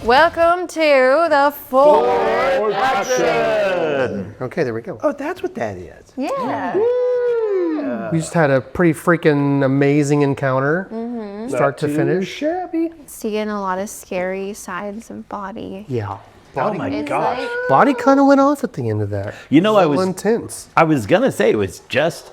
Welcome to the fourth action. Okay, there we go. Oh, that's what that is. Yeah. We just had a pretty freaking amazing encounter, start to finish. Shabby. Seeing a lot of scary sides of Boddy. Yeah. Oh my It's gosh. like- Body kind of went off at the end of that. You know, It was a little intense. I was gonna say it was just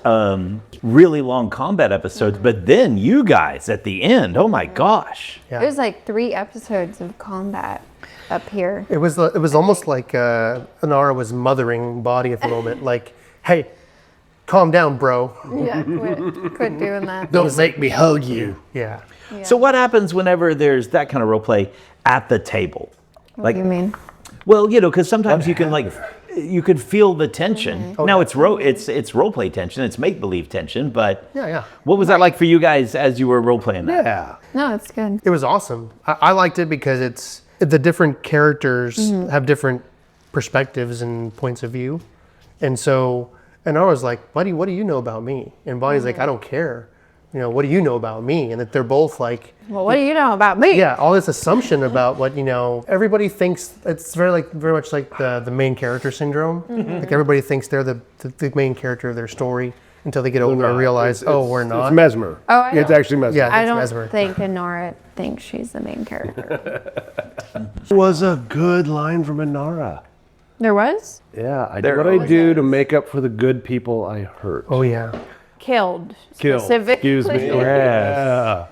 really long combat episodes, but then you guys at the end, oh my gosh. Yeah. There's like 3 episodes of combat up here. It was almost like Inara was mothering Body at the moment. Like, hey, calm down, bro. Yeah, quit doing that. Don't make me hug you. Yeah. So what happens whenever there's that kind of role play at the table? What do you mean? Well, you know, because sometimes you can you can feel the tension. Now it's role play tension, it's make believe tension, but Yeah. what was that like for you guys as you were role playing that? Yeah. No, it's good. It was awesome. I liked it because it's the different characters have different perspectives and points of view. And so, and I was like, Buddy, what do you know about me? And Buddy's like, I don't care. You know, what do you know about me? And that they're both like, Well, what do you know about me? yeah, all this assumption about what, you know, everybody thinks it's very much like the main character syndrome. Like everybody thinks they're the main character of their story until they get older and realize, we're not. It's Mesmer. Oh, I It's know. actually Mesmer. Yeah. I It's don't Mesmer. think Inara thinks she's the main character. It was a good line from Inara. There was? Yeah, I There did what I was. do to make up for the good people I hurt. Oh yeah. Killed. Kill. Specifically. Excuse me. Yes.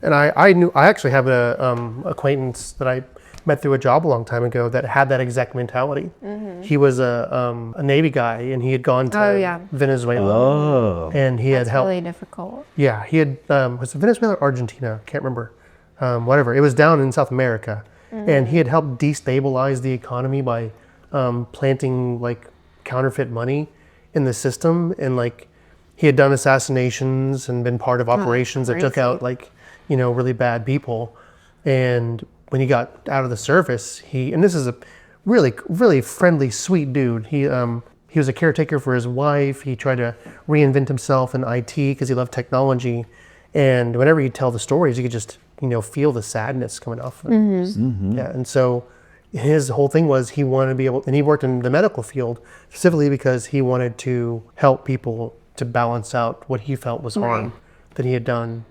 And I actually have a acquaintance that I met through a job a long time ago that had that exact mentality. He was a Navy guy and he had gone to Oh, yeah. Venezuela. Oh. And he had It's helped. really difficult. Yeah, he had was it Venezuela or Argentina? Can't remember. Whatever. It was down in South America, and he had helped destabilize the economy by planting like counterfeit money in the system, and like he had done assassinations and been part of operations that took crazy. out like really bad people. And when he got out of the service, and this is a really friendly, sweet dude. He was a caretaker for his wife. He tried to reinvent himself in IT because he loved technology. And whenever he'd tell the stories, you could just, feel the sadness coming off of it. Yeah. And so his whole thing was he wanted to be able, and he worked in the medical field specifically because he wanted to help people to balance out what he felt was harm that he had done,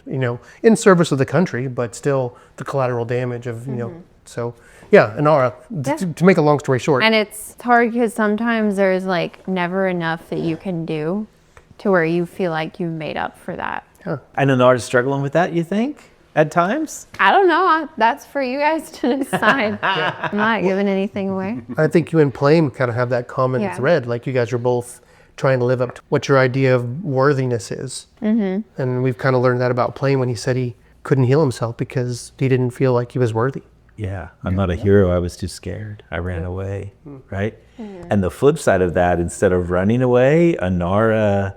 in service of the country, but still the collateral damage of, so yeah, Inara, to make a long story short. And it's hard because sometimes there's like never enough that you can do to where you feel like you've made up for that. And Inara's struggling with that, you think, at times? I don't know. That's for you guys to decide. I'm not giving anything away. I think you and Plame kind of have that common Yeah. thread. Like you guys are both trying to live up to what your idea of worthiness is. And we've kind of learned that about Plame when he said he couldn't heal himself because he didn't feel like he was worthy. Yeah, I'm not a hero. I was too scared. I ran away, right? And the flip side of that, instead of running away, Inara...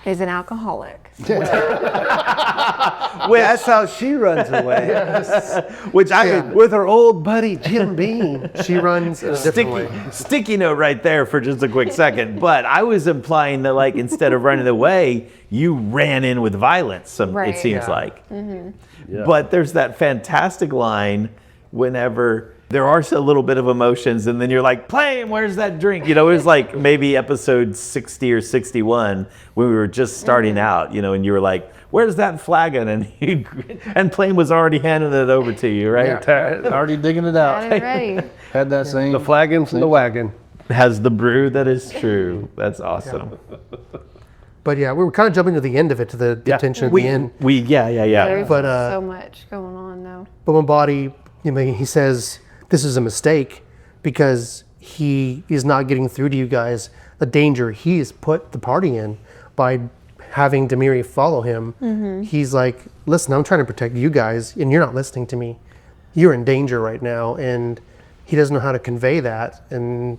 He's an alcoholic. That's how she runs away. Which With her old buddy Jim Beam. She runs in a different way. sticky note right there for just a quick second. But I was implying that, like, instead of running away, you ran in with violence. Right. It seems Yeah. like. Yeah. But there's that fantastic line whenever there are a little bit of emotions, and then you're like, Plame, where's that drink? It was like maybe episode 60 or 61 when we were just starting out, and you were like, where's that flagon? And Plame was already handing it over to you, right? Already digging it out. Got it ready. Had that same. The flagon from the wagon. Has the brew that is true. That's awesome. But yeah, we were kind of jumping to the end of it, to the tension at the end. Yeah. There's But, so much going on though. But when Boddy, he says this is a mistake because he is not getting through to you guys the danger he's put the party in by having Demiri follow him. He's like, listen, I'm trying to protect you guys and you're not listening to me. You're in danger right now. And he doesn't know how to convey that. And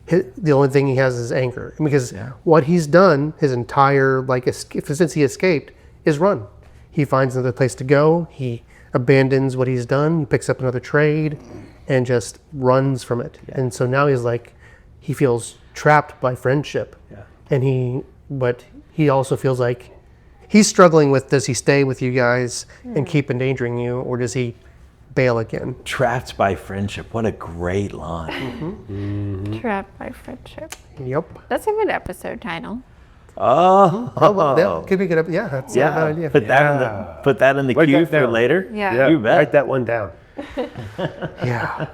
the only thing he has is anger, because what he's done his entire since he escaped is run. He finds another place to go. He abandons what he's done. He picks up another trade and just runs from it. And so now he feels trapped by friendship. But he also feels like he's struggling with, does he stay with you guys and keep endangering you, or does he bail again. Trapped by friendship. What a great line. Trapped by friendship. Yep. That's a good episode title. Oh. Oh, well, that could be good. Yeah, that's not a bad idea. Put that in the Write queue that for down. later. Yeah. You bet. Write that one down. Yeah.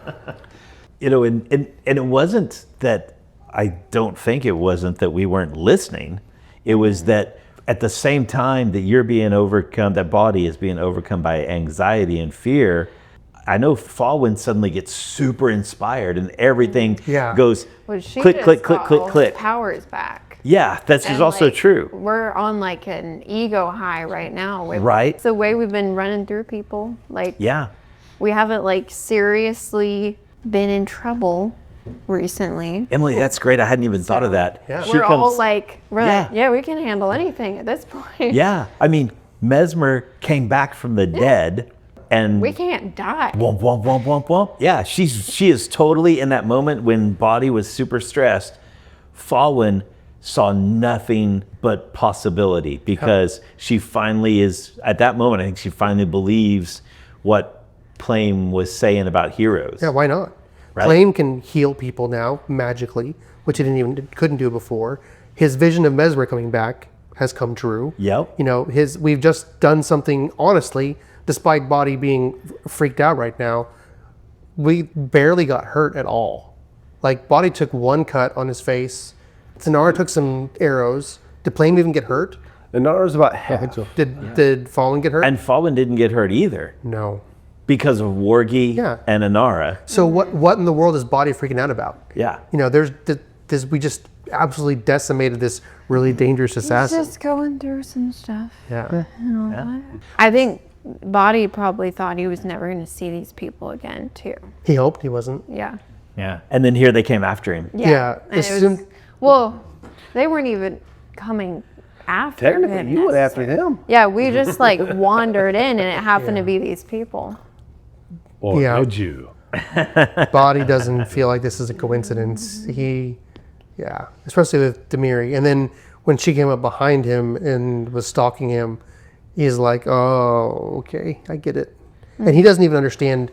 You know, and it wasn't that, I don't think it wasn't that we weren't listening. It was that at the same time that you're being overcome, that Boddy is being overcome by anxiety and fear, I know Fawin suddenly gets super inspired and everything goes Well, she click, just click, click, got click, all click. her powers back. Yeah, that's And, also like, true. We're on like an ego high right now. Right. It's the way we've been running through people. Like, Yeah. we haven't like seriously been in trouble recently. Emily, that's great. I hadn't even thought of that. Yeah. She We're all comes- like, Yeah. we can handle anything at this point. Yeah. I mean, Mesmer came back from the dead and We can't die. womp, womp, womp, womp, womp. Yeah, she is totally in that moment when Boddy was super stressed. Fawin saw nothing but possibility because she finally is, at that moment, I think she finally believes what Plame was saying about heroes. Yeah, why not? Right. Plame can heal people now magically, which it couldn't do before. His vision of Mesmer coming back has come true. Yep. You know, we've just done something honestly, despite Boddy being freaked out right now. We barely got hurt at all. Like Boddy took one cut on his face. Inara took some arrows. Did Plame even get hurt? Inara's about half. Did Fawin get hurt? And Fawin didn't get hurt either No. because of Wargi Yeah. and Inara. So what in the world is Boddy freaking out about? Yeah. You know, we just absolutely decimated this really dangerous assassin. Just going through some stuff. Yeah. I think Boddy probably thought he was never going to see these people again, too. He hoped he wasn't. Yeah. Yeah. And then here they came after him. Yeah, And as it was- soon- well, they weren't even coming after Technically, him. you went after him. Yeah, we just like wandered in and it happened to be these people. Or Yeah. did you? Boddy doesn't feel like this is a coincidence. Especially with Demiri. And then when she came up behind him and was stalking him, he's like, oh, okay, I get it. And he doesn't even understand,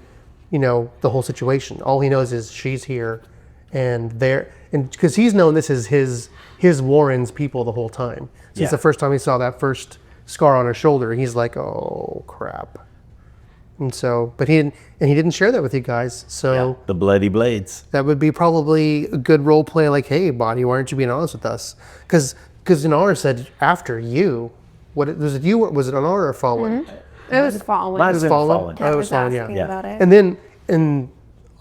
the whole situation. All he knows is she's here and because he's known this is his Warren's people the whole time. Since the first time he saw that first scar on her shoulder, he's like, oh, crap. And so, but he didn't share that with you guys. So The bloody blades. that would be probably a good role play. Like, hey, Boddy, why aren't you being honest with us? Because Inara said after you, was it you? Was it Inara or Fawin? It was falling. Might have been Fawin? Fawin. Oh, it was was Fawin, asking yeah. about it. And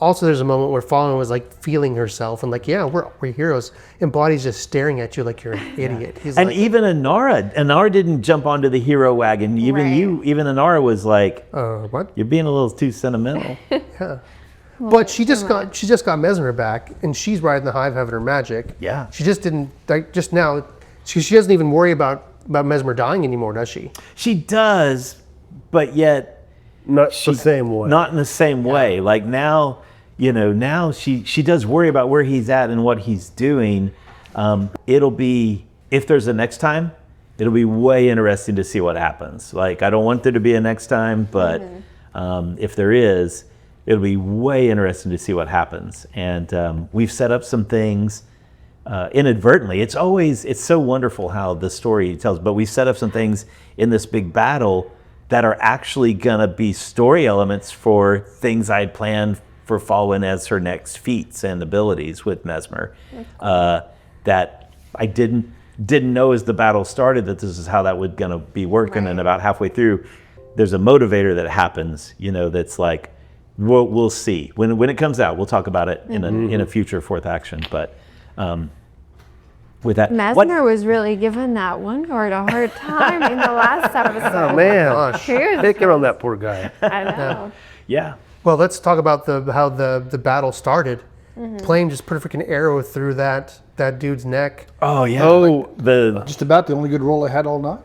also there's a moment where Fawin was like feeling herself and like, yeah, we're heroes. And Boddy's just staring at you like you're an idiot. He's And like, even Inara didn't jump onto the hero wagon. Even Right. even Inara was like, what? you're being a little too sentimental. But she just got Mesmer back, and she's riding the high of having her magic. Yeah. She just didn't like just now. She doesn't even worry about Mesmer dying anymore, does she? She does, but yet Not the same way. not in the same way. Like now, now she does worry about where he's at and what he's doing. It'll be, if there's a next time, it'll be way interesting to see what happens. Like, I don't want there to be a next time, but if there is, it'll be way interesting to see what happens. And we've set up some things inadvertently. It's so wonderful how the story tells, but we set up some things in this big battle that are actually gonna be story elements for things I had planned for Fawin as her next feats and abilities with Mesmer. That I didn't know as the battle started that this is how that was gonna be working. And about halfway through, there's a motivator that happens, that's like, we'll see when it comes out. We'll talk about it in a future fourth action. But with that, Mesmer was really giving that one guard a hard time in the last episode. Oh, man. Gosh. He was- Picking on that poor guy. I know. yeah. Well, let's talk about how the battle started. Plame just put a freaking arrow through that dude's neck. Oh yeah. Oh, The Just about the only good roll I had all night.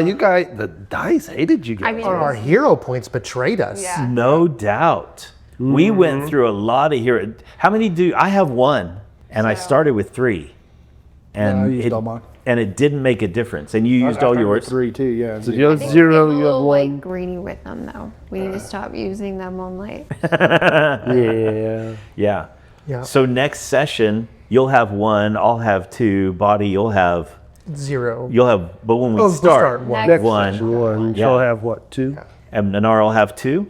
you guys, the dice hated you guys. I mean, Our hero points betrayed us. Yeah. no doubt. We went through a lot of hero. How many do I have? One, and I started with 3. I And used all mine. and it didn't make a difference. And you used all yours. 3 too, yeah. So you I have think zero, we're a you have little, one. like greedy with them though. We need to stop using them on like. Yeah. Yeah. Yeah. So next session, you'll have 1, I'll have 2, Boddy, you'll have, 0. but when we we'll start, one. Next 1, One. Yeah. She'll have what? 2? and Inara will have 2.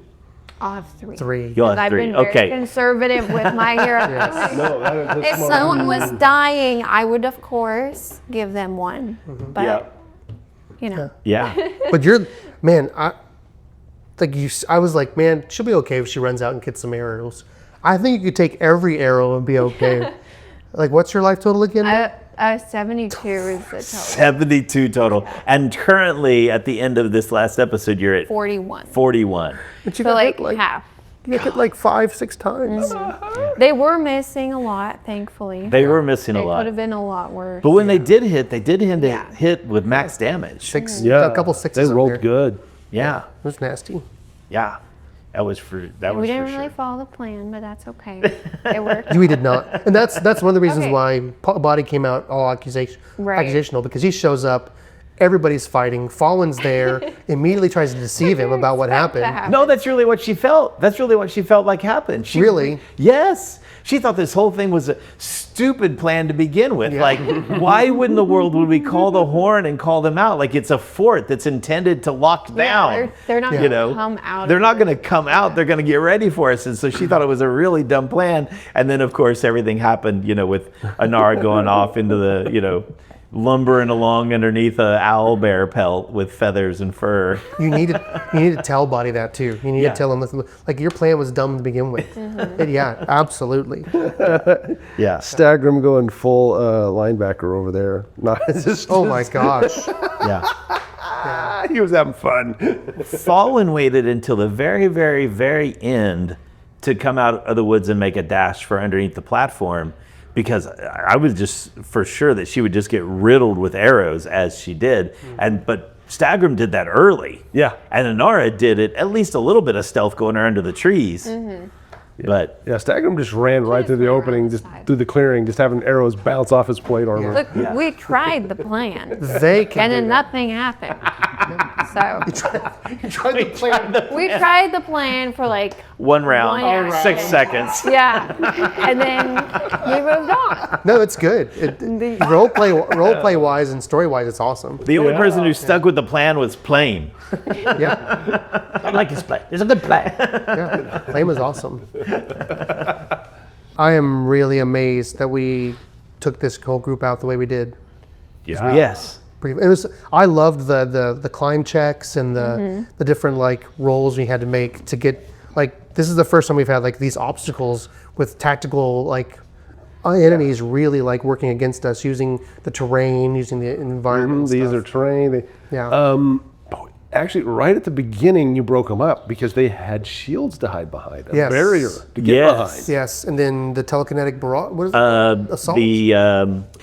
I'll have 3. 3. You'll have I've 3. been very Okay. conservative with my hero. No, that's If someone was dying, I would of course give them 1. But Yeah. you know, Yeah. But I was like, man, she'll be okay if she runs out and gets some arrows. I think you could take every arrow and be okay. Like, what's your life total again? 72 is the total. 72 total. And currently, at the end of this last episode, you're at 41. 41. But you So got like half. you get hit like 5-6 times. They were missing a lot, thankfully. They were missing It a could lot. have been a lot worse. But when they did hit, they did Yeah. hit with max damage. 6, Yeah. a couple 6s. They up rolled there. good. Yeah. It was nasty. Yeah. That was for we sure. didn't really follow the plan, but that's okay. It worked. We did not, and that's one of the reasons Okay. why Boddy came out all Right. accusational, because he shows up, everybody's fighting, Fawin's there, immediately tries to deceive him about what happened. No, that's really what she felt. That's really what she felt like happened. She, Really? Yes. She thought this whole thing was a stupid plan to begin with. Like, why would would we call the horn and call them out? Like, it's a fort that's intended to lock down. They're not you going to know? come out. They're of not it. going to come out. They're going to get ready for us. And so she thought it was a really dumb plan. And then, of course, everything happened, with Inara going off into the, lumbering along underneath a owl bear pelt with feathers and fur. You need to tell Boddy that too. You need Yeah. to tell him, listen, like, your plan was dumb to begin with. Yeah, absolutely. Yeah. Stagrim going full linebacker over there. Not just. Oh my gosh. Yeah. He was having fun. Fawin waited until the very, very, very end to come out of the woods and make a dash for underneath the platform, because I was just for sure that she would just get riddled with arrows as she did. But Stagrim did that early. Yeah. And Inara did it, at least a little bit of stealth going under the trees. But Yeah, Stagrim just ran right through the opening, just through the clearing, just having arrows bounce off his plate armor. Look, we tried the plan, They can and do then that. nothing happened. So You tried to plan. we tried the plan for like one round, One round. 6 seconds. yeah, and then we moved on. No, it's good. Role-play wise and story-wise, it's awesome. The only person who stuck with the plan was Plame. Yeah, I like his plan. It's a good plan. yeah. Plame is awesome. I am really amazed that we took this whole group out the way we did. Yes. It was. I loved the climb checks and the different like rolls we had to make to get like. This is the first time we've had like these obstacles with tactical like enemies really like working against us, using the terrain, using the environment. and These stuff. are terrain. Yeah. Actually, right at the beginning, you broke them up because they had shields to hide behind, a Yes. barrier to get Yes. behind. Yes, and then the telekinetic barrage. What is it? Assault. The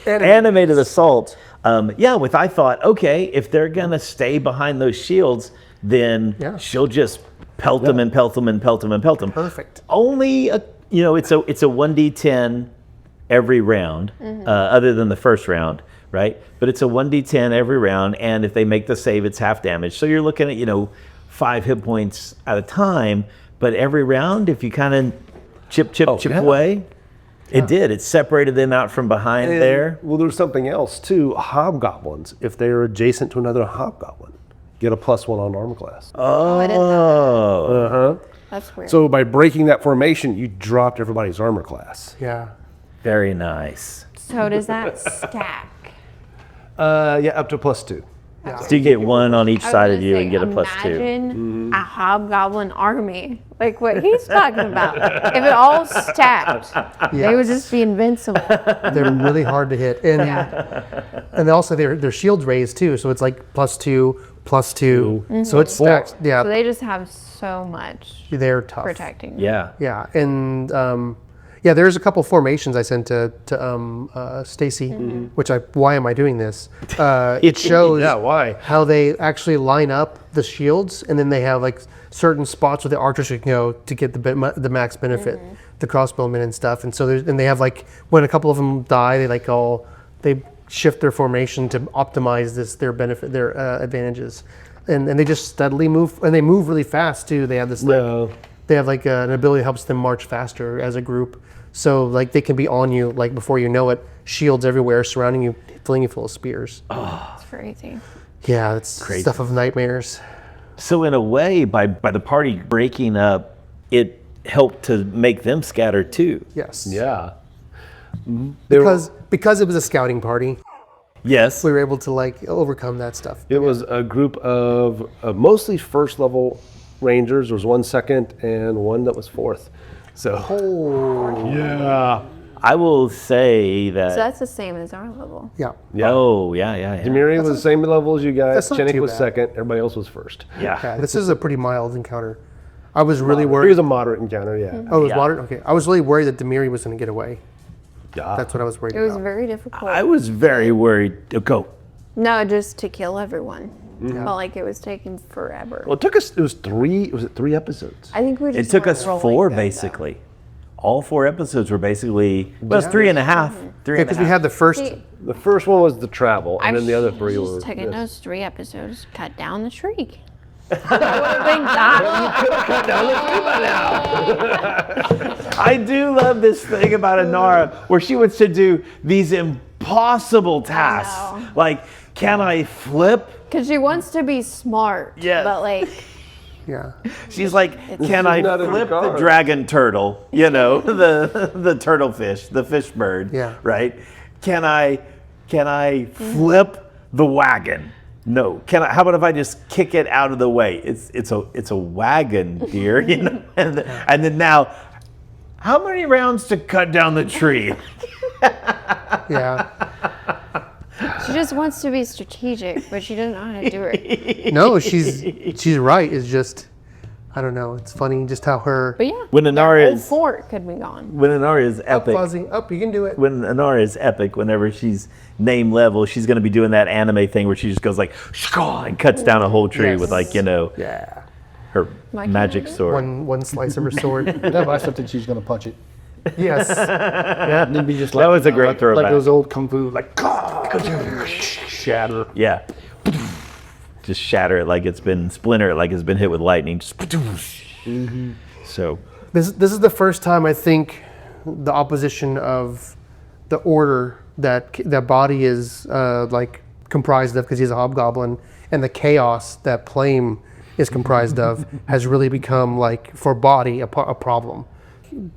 animated assault. I thought, okay, if they're gonna stay behind those shields, then Yeah. she'll just pelt them and pelt them and pelt them and pelt them. Perfect. Only it's a 1d10 every round, other than the first round, right? But it's a 1d10 every round, and if they make the save, it's half damage. So you're looking at 5 hit points at a time. But every round, if you kind of chip yeah. away, it did. It separated them out from behind And, there. Well, there's something else too. Hobgoblins, if they are adjacent to another hobgoblin, get a +1 on armor class. Oh, That's weird. So by breaking that formation, you dropped everybody's armor class. Yeah. very nice. So does that stack? Yeah, up to +2. So you get 1 on each I was side of gonna you say, and get a +2. Imagine a hobgoblin army, like what he's talking about. If it all stacked, they would just be invincible. They're really hard to hit, and and also their shields raised too, so it's like +2, +2. So it's stacked. Yeah, So they just have so much they're tough. protecting. Yeah. Yeah, and there's a couple formations I sent to Stacy, which why am I doing this? It shows Yeah, why? how they actually line up the shields, and then they have like certain spots where the archers can go to get the max benefit, the crossbowmen and stuff. And so they have like when a couple of them die, they shift their formation to optimize their advantages, and they just steadily move, and they move really fast too. They have this they have like an ability that helps them march faster as a group. So like they can be on you like before you know it, shields everywhere surrounding you, filling you full of spears. It's crazy. Yeah, it's Crazy. stuff of nightmares. So in a way, by the party breaking up, it helped to make them scatter too. Yes. Yeah. Because it was a scouting party, Yes. we were able to like overcome that stuff. It was a group of mostly first level rangers. There was one second and one that was fourth. So yeah. I will say that. So that's the same as our level. Yeah. Oh, yeah. Demiri was the same level as you guys. That's not Chenik too was bad. second. Everybody else was first. Yeah, this is a pretty mild encounter. I was really It worried. was a moderate encounter, yeah. Oh, it was Yeah. moderate? Okay. I was really worried that Demiri was going to get away. Yeah. That's what I was worried It was about. very difficult. I was very worried. Go. No, just to kill everyone. Felt like it was taking forever. Well, it took us. It was 3. Was it 3 episodes? I think we It just took weren't us rolling 4 good, basically. All 4 episodes were basically, well, it's 3.5. Because we had the first. though. The first one was the travel, and I then the other 3 were. just taking this. those 3 episodes, cut down the tree. That would have been done. I do love this thing about Inara where she wants to do these impossible tasks. know. Like, can I flip? Because she wants to be smart. Yes. But like, Yeah. She's like, can I not in the flip the cards. dragon turtle? You know, the turtle fish, the fish bird. Yeah. Right? Can I flip the wagon? No. How about if I just kick it out of the way? It's a wagon, dear. You know. And then now, how many rounds to cut down the tree? Yeah. she just wants to be strategic, but she doesn't know how to do it. No, she's right. It's just, I don't know. It's funny just how her. But yeah, When Inara whole is fort could be gone. when Inara is Up, epic. Fuzzy. Up, you can do it. When Inara is epic, whenever she's name level, she's going to be doing that anime thing where she just goes like, "Shkaw," and cuts down a whole tree Yes. with like, Yeah. her Like magic that. sword. One slice of her sword. That I think she's going to punch it. Yes. And then be just That was a great like throwback. those old kung fu, like shatter. Yeah. Just shatter it like it's been, splinter it like it's been hit with lightning. Just So, This is the first time I think the opposition of the order that Boddy is like comprised of, because he's a hobgoblin, and the chaos that Plame is comprised of has really become like for Boddy a problem.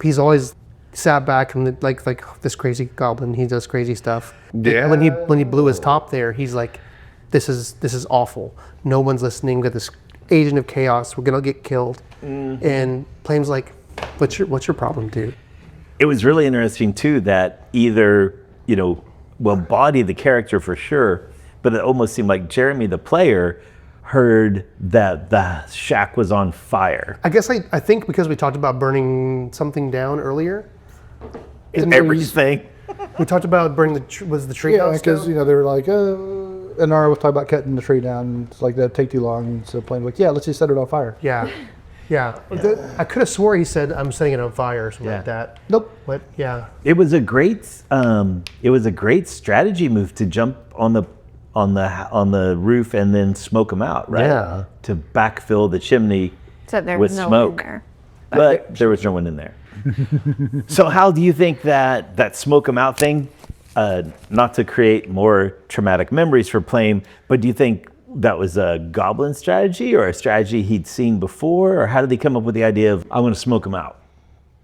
He's always sat back and like this crazy goblin. He does crazy stuff. Yeah. When he blew his top there, he's like, this is awful. No one's listening to this agent of chaos. We're gonna get killed. And Plame's like, what's your problem, dude? it was really interesting too that either, Boddy, the character for sure, but it almost seemed like Jeremy, the player, heard that the shack was on fire. I guess I think because we talked about burning something down earlier. Everything. We talked about burning the tree Yeah, house because down? they were like, Inara was talking about cutting the tree down. It's like that'd take too long. So Plame was like, yeah, let's just set it on fire. Yeah. I could have swore he said I'm setting it on fire or something Yeah. like that. Nope. But yeah. It was a great strategy move to jump on the roof and then smoke them out, right? Yeah. To backfill the chimney So there with was no smoke. one there. But there was no one in there. So how do you think that smoke 'em out thing, not to create more traumatic memories for Plame, but do you think that was a goblin strategy or a strategy he'd seen before? Or how did he come up with the idea of, I'm going to smoke 'em out?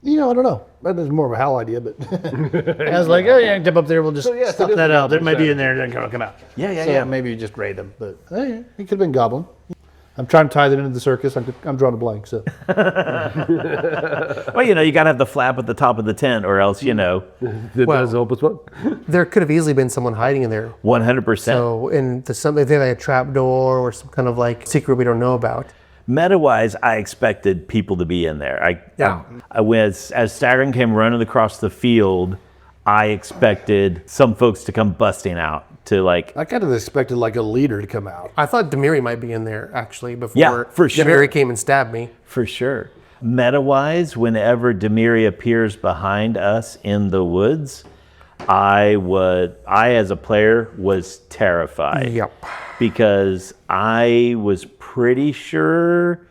I don't know. That is more of a Hal idea, but I was like, oh yeah, jump up there. We'll just yes, stop it is that a out. There goblin might be in there. Then come out. Yeah. maybe you just grade them. But yeah, he could have been Goblin. I'm trying to tie that into the circus. I'm drawing a blank. So Well, you got to have the flap at the top of the tent or else, It does help us what? There could have easily been someone hiding in there. 100%. So, and there's something like a trap door or some kind of like secret we don't know about. Meta-wise, I expected people to be in there. As Staggering came running across the field, I expected some folks to come busting out to like. I kind of expected like a leader to come out. I thought Demiri might be in there actually before Yeah, for sure. Demiri came and stabbed me. For sure. Meta-wise, whenever Demiri appears behind us in the woods, I as a player was terrified. Yep. Because I was pretty sure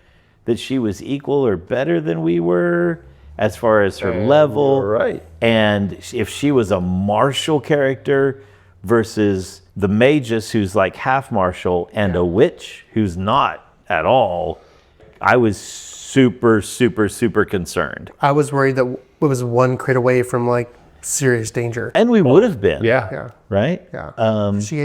that she was equal or better than we were as far as her level. you're right. And if she was a martial character versus the magus who's like half martial and a witch who's not at all, I was super, super, super concerned. I was worried that it was one crit away from like serious danger. And we would have been. Yeah. Right? Yeah.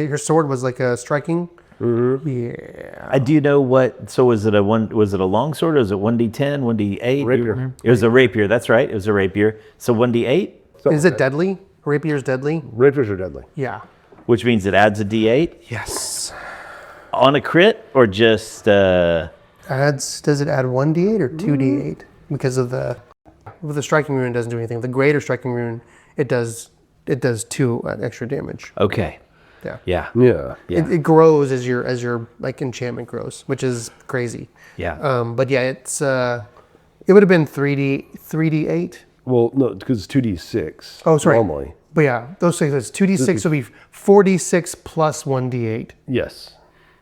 Her sword was like a striking. Yeah. Do you know what? So was it a long sword or was it 1d10, 1d8? Rapier. It was a rapier. That's right. It was a rapier. So 1d8, Is it deadly? Rapier's deadly? Rapiers are deadly. Yeah. which means it adds a d8 Yes. on a crit or just. Does it add 1d8 or 2d8? Because of the striking rune doesn't do anything. The greater striking rune, it does 2 extra damage. Okay. Yeah. Yeah. Yeah. Yeah. It grows as your like enchantment grows, which is crazy. Yeah. But yeah, it would have been 3d8. Well, no, because it's 2d6. Oh, sorry. Normally. But yeah, those things, it's 2d6 would be 4d6 plus 1d8 Yes.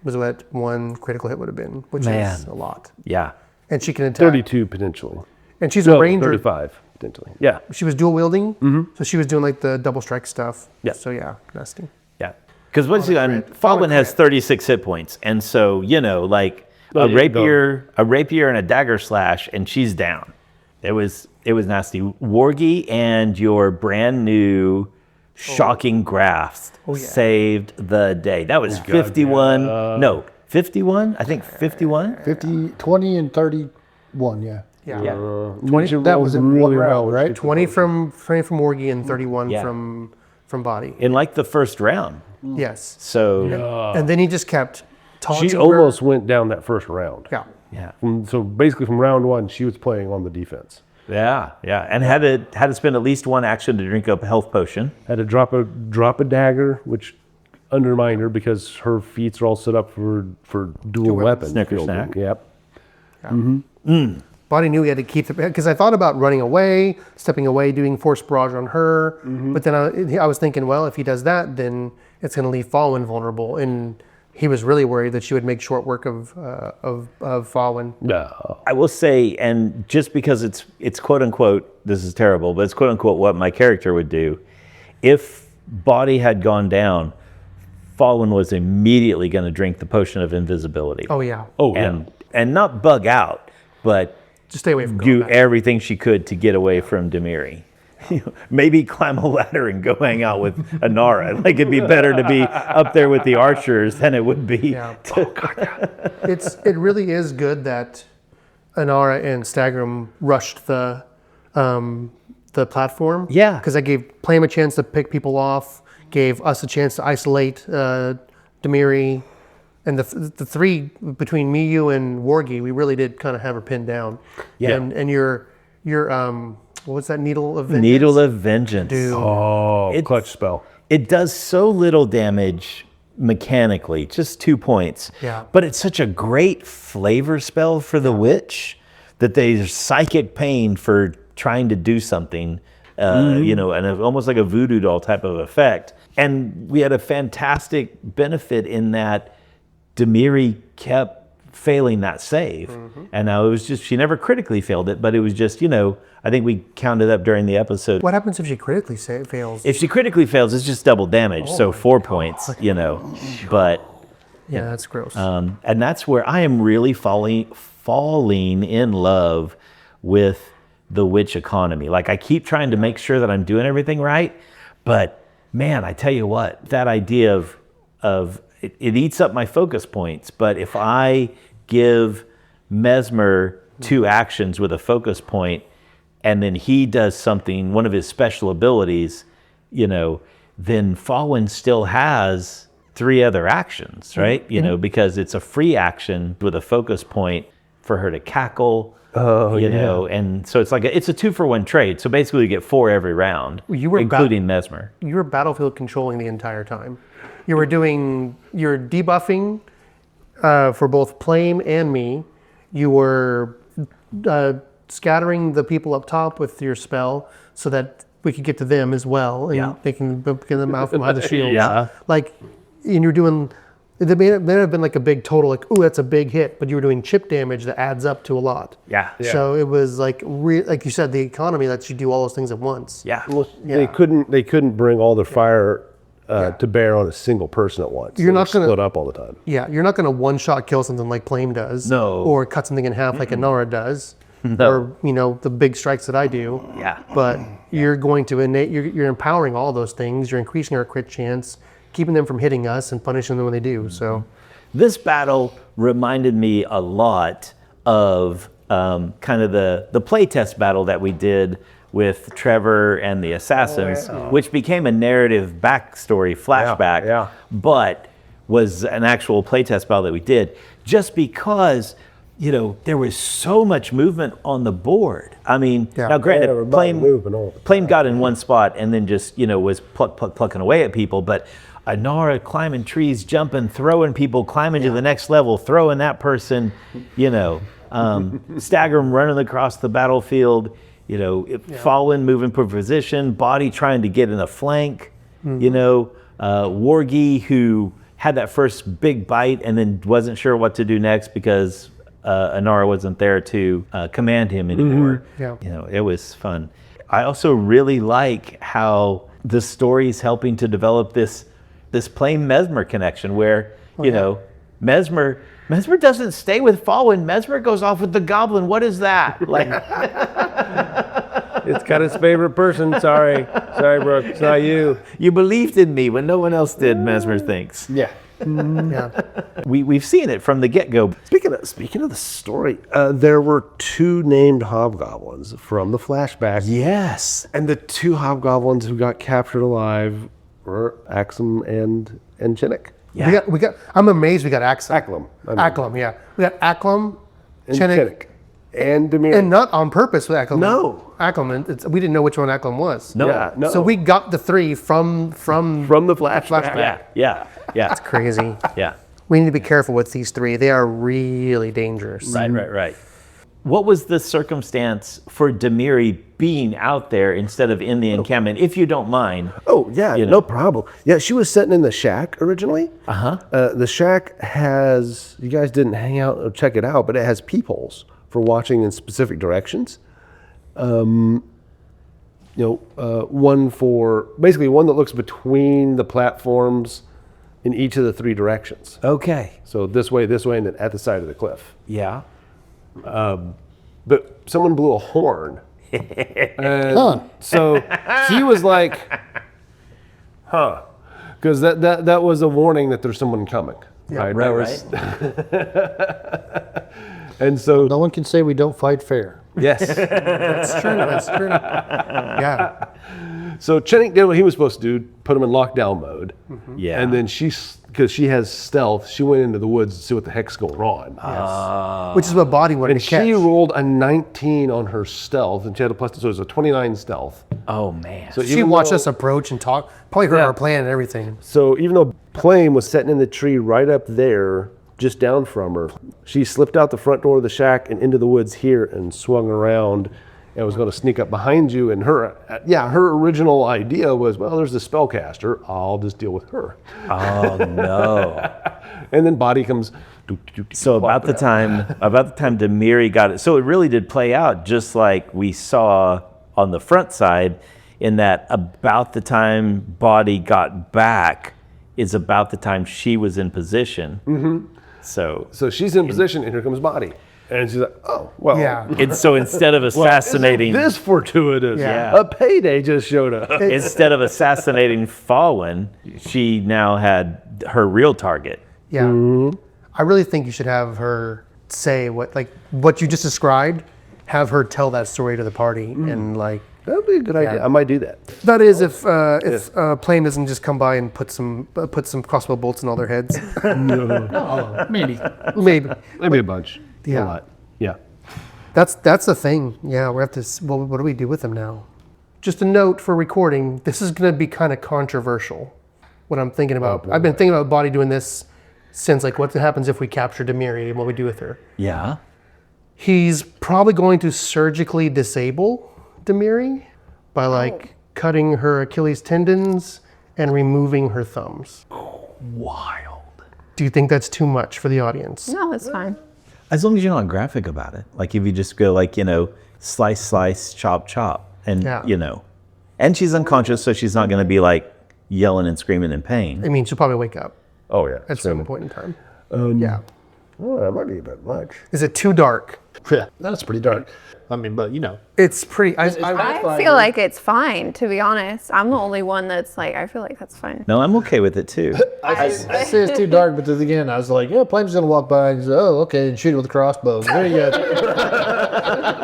was what one critical hit would have been, which Man. is a lot. Yeah. And she can attack. 32 potentially. And she's No, a ranger. 35 potentially. Yeah. She was dual wielding, so she was doing like the double strike stuff. Yeah. So yeah, nasty. Yeah. Because what's he on? crit. Fawin On a has crit. 36 hit points. And so, like Oh, a yeah, rapier and a dagger slash, and she's down. It was nasty. Wargy and your brand new shocking grasp saved the day. That was 51. No, 51? I think 51? 50, 20, and 31, yeah. Yeah. Yeah. 20, that was in one round, right? 20 from Wargy and 31 Yeah. from Boddy. In like the first round. Yes. So, And then he just kept taunting She her. almost went down that first round. Yeah. yeah. So basically from round 1, she was playing on the defense. Yeah. Yeah. And had to spend at least one action to drink up a health potion. Had to drop a dagger, which undermined her because her feats are all set up for dual weapons. Snicker fielding. snack. Yep. Boddy knew he had to keep the, because I thought about running away, stepping away, doing force barrage on her. But then I was thinking, well, if he does that, then it's going to leave Fawin vulnerable. And he was really worried that she would make short work of Fawin. No. I will say, and just because it's quote unquote, this is terrible, but it's quote unquote what my character would do. If Boddy had gone down, Fawin was immediately going to drink the potion of invisibility. Oh, yeah. Oh, yeah. And not bug out, but Just stay away from do going back. everything she could to get away from Demiri. Maybe climb a ladder and go hang out with Inara. Like it'd be better to be up there with the archers than it would be. Yeah. It really is good that Inara and Stagram rushed the platform. Yeah. Because that gave Plame a chance to pick people off, gave us a chance to isolate Demiri, and the three between me, you, and Wargy, we really did kind of have her pinned down. Yeah. And your what was that, Needle of Vengeance? Needle of Vengeance. Dude. Oh, clutch spell. It does so little damage mechanically, just 2 points. Yeah. But it's such a great flavor spell for the witch that there's psychic pain for trying to do something, and almost like a voodoo doll type of effect. And we had a fantastic benefit in that Demiri kept failing that save. And now it was just, she never critically failed it, but it was just, I think we counted up during the episode. What happens if she critically fails? If she critically fails, it's just double damage, so 4 points, But, Yeah, that's gross. and that's where I am really falling in love with the witch economy. Like I keep trying to make sure that I'm doing everything right, but man, I tell you what, that idea of it eats up my focus points. But if I give Mesmer 2 actions with a focus point, and then he does something, one of his special abilities, then Fawin still has 3 other actions, right? Because it's a free action with a focus point for her to cackle. And so it's like it's a 2-for-1 trade. So basically, you get 4 every round, including Mesmer. You were battlefield controlling the entire time. You're debuffing for both Plame and me. You were scattering the people up top with your spell so that we could get to them as well, and Yeah. they can get them out from behind the shields. Yeah. Like, and you're doing. There may have been like a big total, like, ooh, that's a big hit, but you were doing chip damage that adds up to a lot. Yeah. So it was like, like you said, the economy lets you do all those things at once. Yeah. Well, they couldn't bring all their fire to bear on a single person at once. You're They not gonna- split up all the time. Yeah, you're not going to one-shot kill something like Plame does. No. Or cut something in half like Inara does. Or, the big strikes that I do. Yeah. But you're going to you're empowering all those things. You're increasing our crit chance, keeping them from hitting us and punishing them when they do. So This battle reminded me a lot of kind of the playtest battle that we did with Trevor and the Assassins, which became a narrative backstory flashback, yeah. but was an actual playtest battle that we did just because, there was so much movement on the board. I mean, now granted, everybody moving all the Plame got in one spot and then just, was plucking away at people, but Inara climbing trees, jumping, throwing people, climbing to the next level, throwing that person, stagger them running across the battlefield, Fawin moving for position, Boddy trying to get in a flank, Wargi who had that first big bite and then wasn't sure what to do next because Inara wasn't there to command him anymore. Yeah. It was fun. I also really like how the story is helping to develop this Plame Mesmer connection where, Mesmer doesn't stay with Fawin. Mesmer goes off with the goblin. What is that? Like, It's got his favorite person. Sorry, Brook. It's not you. you believed in me when no one else did, Mesmer thinks. Yeah. yeah. We've seen it from the get-go. Speaking of the story, there were 2 named hobgoblins from the flashback. Yes. And the 2 hobgoblins who got captured alive were Axum and Chinnick. Yeah. We got. I'm amazed we got Axum. Acklam. I mean. Acklam, yeah. We got Acklam, And Chinnick, Chinnick. And Demir. and not on purpose with Acklam. No. Acklam. We didn't know which one Acklam was. No. Yeah, no. So we got the 3 from from the flashback. Yeah. crazy. Yeah. We need to be careful with these 3. They are really dangerous. Right. What was the circumstance for Demiri being out there instead of in the encampment, if you don't mind? Oh, yeah, no problem. Yeah, she was sitting in the shack originally. The shack has, you guys didn't hang out or check it out, but it has peepholes for watching in specific directions. One that looks between the platforms in each of the 3 directions. Okay. So this way, and then at the side of the cliff. Yeah. But someone blew a horn. And so he was like, because that was a warning that there's someone coming. Right. Right. And so No one can say we don't fight fair. yes. That's true. Yeah. So Chinnick did what he was supposed to do, put him in lockdown mode. Yeah. And then because she has stealth, she went into the woods to see what the heck's going on. Which is what Boddy wanted And to catch. she rolled a 19 on her stealth, and she had a plus, so it was a 29 stealth. Oh man. So She even watched though- us approach and talk. Probably heard Yeah. our plan and everything. So even though Plame was sitting in the tree right up there, just down from her, she slipped out the front door of the shack and into the woods here and swung around and was going to sneak up behind you. And her original idea was, well, there's the spellcaster. I'll just deal with her. Oh no. And then Boddy comes. So about the time Demiri got it, so it really did play out just like we saw on the front side, in that about the time Boddy got back is about the time she was in position. Mm-hmm. So she's in position, and here comes Boddy. And she's like, oh, well. Yeah. so instead of assassinating, This fortuitous. Yeah. A payday just showed up. instead of assassinating Fawin, she now had her real target. Yeah. Mm-hmm. I really think you should have her say what you just described, have her tell that story to the party and That would be a good idea. I might do that. that is if Plame doesn't just come by and put some crossbow bolts in all their heads. Maybe. Maybe. Maybe a bunch. Yeah. A lot. Yeah. That's the thing. Yeah, we have to. Well, what do we do with them now? Just a note for recording. This is going to be kind of controversial. What I'm thinking about. I've been thinking about Boddy doing this since what happens if we capture Demiri and what we do with her. Yeah. He's probably going to surgically disable Demiri by cutting her Achilles tendons and removing her thumbs. Wild. Do you think that's too much for the audience? No, it's fine. As long as you're not graphic about it. Like if you just go like, slice, slice, chop, chop. And, and she's unconscious, so she's not going to be like yelling and screaming in pain. I mean, she'll probably wake up Oh yeah. at some point in time. Yeah. Oh, that might be a bit much. Is it too dark? Yeah, that's pretty dark. I mean, but It's pretty. I I feel like it's fine, to be honest. I'm the only one that's like, I feel like that's fine. No, I'm okay with it too. I say it's too dark, but then again, I was like, yeah, Plame's gonna walk by and say, oh, okay, and shoot it with a crossbow. There you go.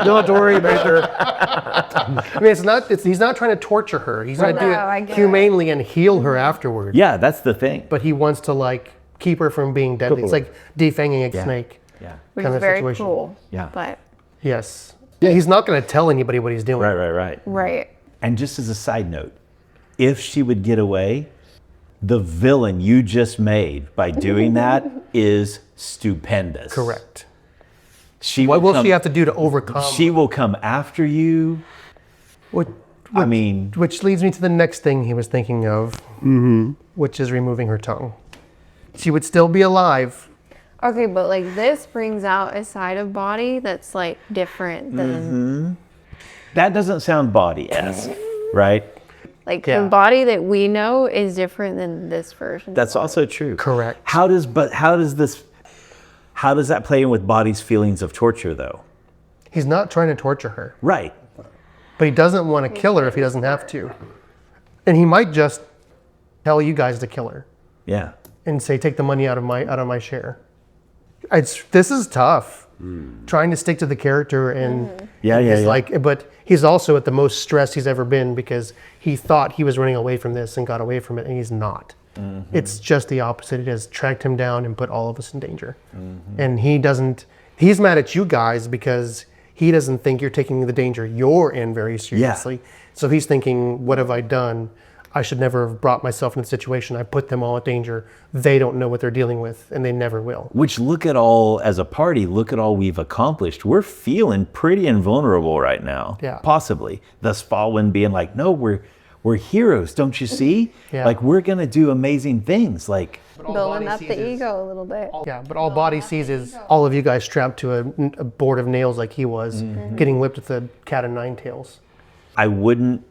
don't have to worry about her. I mean, he's not trying to torture her. He's trying to do I it get humanely and heal her afterward. Yeah, that's the thing. But he wants to like keep her from being deadly. It's like defanging a snake. Yeah. Which kind is of very situation. cool. Yeah. But, Yes. Yeah, he's not going to tell anybody what he's doing. Right. right. And just as a side note, if she would get away, the villain you just made by doing that is stupendous. Correct. She What will come- she have to do to overcome? She will come after you. Which leads me to the next thing he was thinking of, which is removing her tongue. She would still be alive. Okay, but like this brings out a side of Boddy that's like different than That doesn't sound Boddy-esque, right? like Yeah. the Boddy that we know is different than this version. That's also true. Correct. How does that play in with Boddy's feelings of torture though? He's not trying to torture her, Right. but he doesn't want to kill her if he doesn't have to. And he might just tell you guys to kill her Yeah. and say, take the money out of my share. This is tough. Trying to stick to the character and but he's also at the most stressed he's ever been because he thought he was running away from this and got away from it, and he's not. It's just the opposite. It has tracked him down and put all of us in danger. And he's mad at you guys because he doesn't think you're taking the danger you're in very seriously. So he's thinking, what have I done? I should never have brought myself in a situation. I put them all at danger. They don't know what they're dealing with, and they never will. Which as a party, look at all we've accomplished. We're feeling pretty invulnerable right now. Yeah. Possibly. Thus Fawin being like, no, we're heroes, don't you see? Yeah. Like we're gonna do amazing things. Like building up the ego a little bit. Yeah, but all Boddy sees is all of you guys strapped to a board of nails like he was, getting whipped with the cat and nine tails. I wouldn't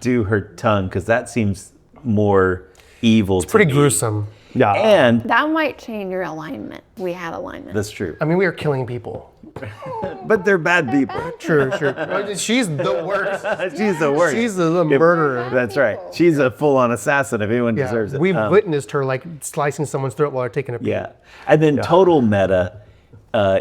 do her tongue because that seems more evil. It's pretty gruesome. Yeah. And That might change your alignment. We had alignment. that's true. I mean, we are killing people. But they're bad people. True. She's the worst. She's the worst. She's the murderer. That's right. She's a full-on assassin if anyone deserves it. We've witnessed her like slicing someone's throat while they're taking a pee. Yeah. And then total meta,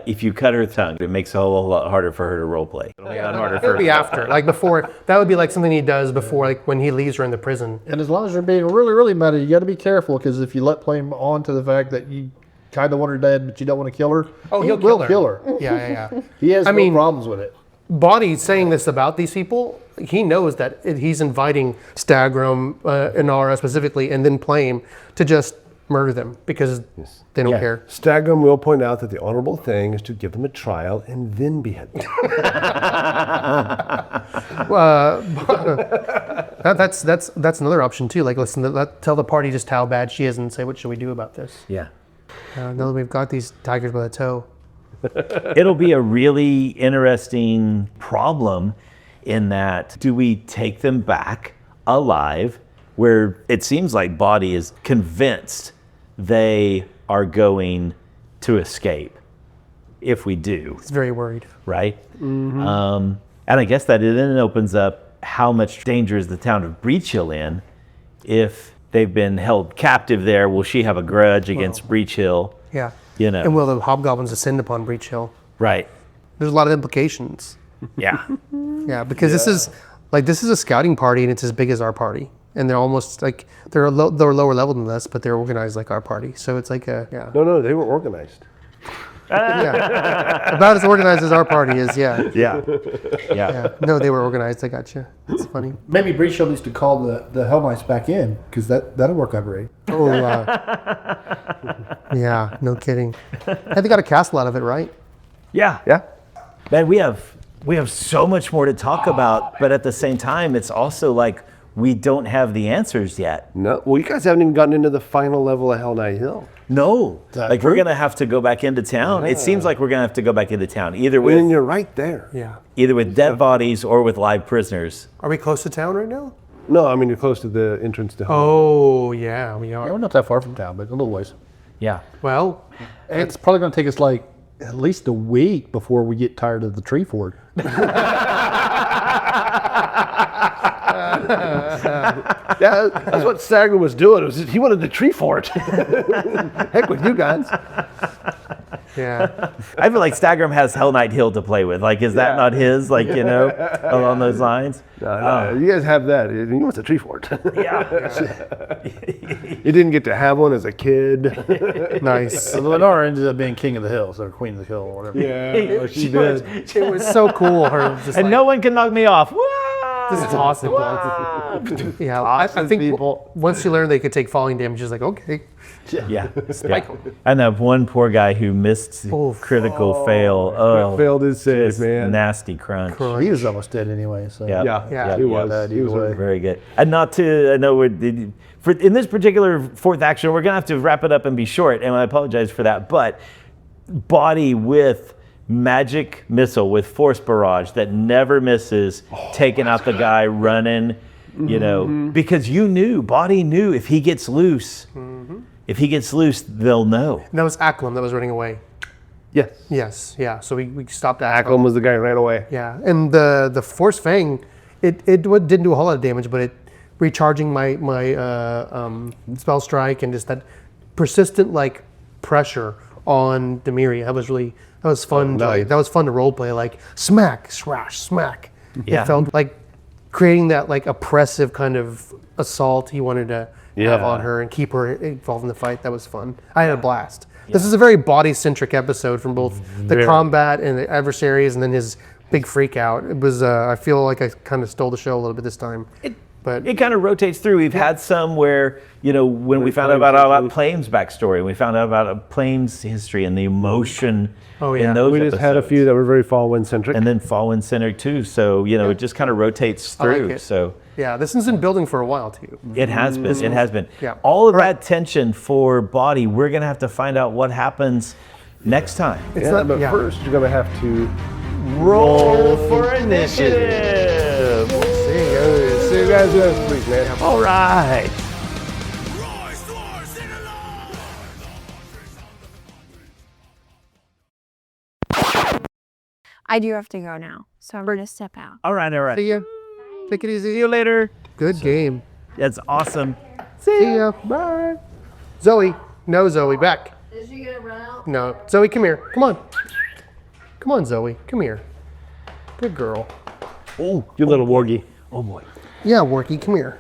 if you cut her tongue, it makes it a whole lot harder for her to roleplay. It would be after, like before. That would be like something he does before, like when he leaves her in the prison. And as long as you're being really, really meta, you got to be careful because if you let Plame on to the fact that you kind of want her dead, but you don't want to kill her, He'll will kill her. kill her. Yeah. He has no problems with it. Boddy saying this about these people, he knows that he's inviting Stagrum, Inara specifically, and then Plame to just murder them because they don't care. Stagrum will point out that the honorable thing is to give them a trial and then behead them. That's another option too. Like, listen, tell the party just how bad she is and say, what should we do about this? Yeah. Now that we've got these tigers by the toe. It'll be a really interesting problem in that do we take them back alive where it seems like Boddy is convinced they are going to escape if we do, He's very worried. right? And I guess that it then opens up how much danger is the town of Breach Hill in if they've been held captive there. Will she have a grudge against Breach Hill? Yeah. You know. And will the hobgoblins descend upon Breach Hill? Right. There's a lot of implications. Yeah. Yeah, because this is a scouting party and it's as big as our party. And they're almost like, they're lower level than us, but they're organized like our party. So it's like No, they were organized. about as organized as our party is, yeah. Yeah. Yeah. No, they were organized, I got you. That's funny. Maybe Breach Hill needs to call the Hell Knights back in because that'll work out great. Oh, yeah, no kidding. Hey, they got a castle out of it, right? Yeah. Yeah. Man, we have so much more to talk about, but at the same time, it's also like we don't have the answers yet. No, well, you guys haven't even gotten into the final level of Hell Knight Hill. No, that like we're true? gonna have to go back into town. It seems like we're gonna have to go back into town, either Well, then with you're right there. Yeah. dead bodies or with live prisoners. Are we close to town right now? No, I mean you're close to the entrance to Hell. Oh, yeah, we Yeah, are. we're not that far from town, but a little ways. Yeah. Well, It's probably going to take us like at least a week before we get tired of the tree fort. Yeah, that's what Sagler was doing. He wanted the tree fort. Heck with you guys. yeah. I feel like Stagram has Hell Knight Hill to play with. Like, is that not his? Like, you know, along those lines? No, you guys have that. He wants a tree fort. Yeah. You didn't get to have one as a kid. Nice. So Inara ended up being king of the hills, or queen of the hill, or whatever. Yeah, she did. It was so cool. Her just And like, no one can knock me off. this is awesome. Yeah, I think people. once she learned they could take falling damage, she's like, okay. Yeah. And that one poor guy who missed critical fail. Oh, Failed his save, just man. nasty crunch. He was almost dead anyway. So Yeah. Yeah. He was. that He was either way. Very good. And not to, I know we're, for, in this particular fourth action, we're going to have to wrap it up and be short, and I apologize for that, but Boddy with magic missile, with force barrage that never misses, taking out the guy running, you know, because Boddy knew if he gets loose, they'll know. And that was Acklam that was running away. Yes. Yes, yeah. So we stopped Acklam. Acklam was the guy who ran away. Yeah, and the Force Fang, it didn't do a whole lot of damage, but it recharging my spell strike and just that persistent like pressure on Demiri. That was fun. nice. That was fun to role play. Like smack, smash, smack. Yeah. It felt like creating that like oppressive kind of assault he wanted to have on her and keep her involved in the fight. That was fun. I had a blast. This is a very body-centric episode from both the combat and the adversaries, and then his big freak out. It was. I feel like I kind of stole the show a little bit this time. It kind of rotates through. We've had some where, you know, when we found out about Plame's backstory, we found out about Plame's history and the emotion in those We just had a episodes. few that were very Fawin centric. And then Fawin centered too. So, you know, it just kind of rotates through. it. So Yeah, this one's been building for a while too. it has been. It has been. Yeah. All of that tension for Boddy, we're going to have to find out what happens next time. but first you're gonna have to Roll for initiative. see you guys next week, man. All right. I do have to go now, so I'm going to step out. All right. All right. See ya. Take it easy. See you later. Good game. That's awesome. See ya. Bye. Zoe. No, Zoe. Back. Is she going to run out? No. Zoe, come here. Come on. Come on, Zoe. Come here. Good girl. You little wargie. Oh boy. Yeah, Worky, come here.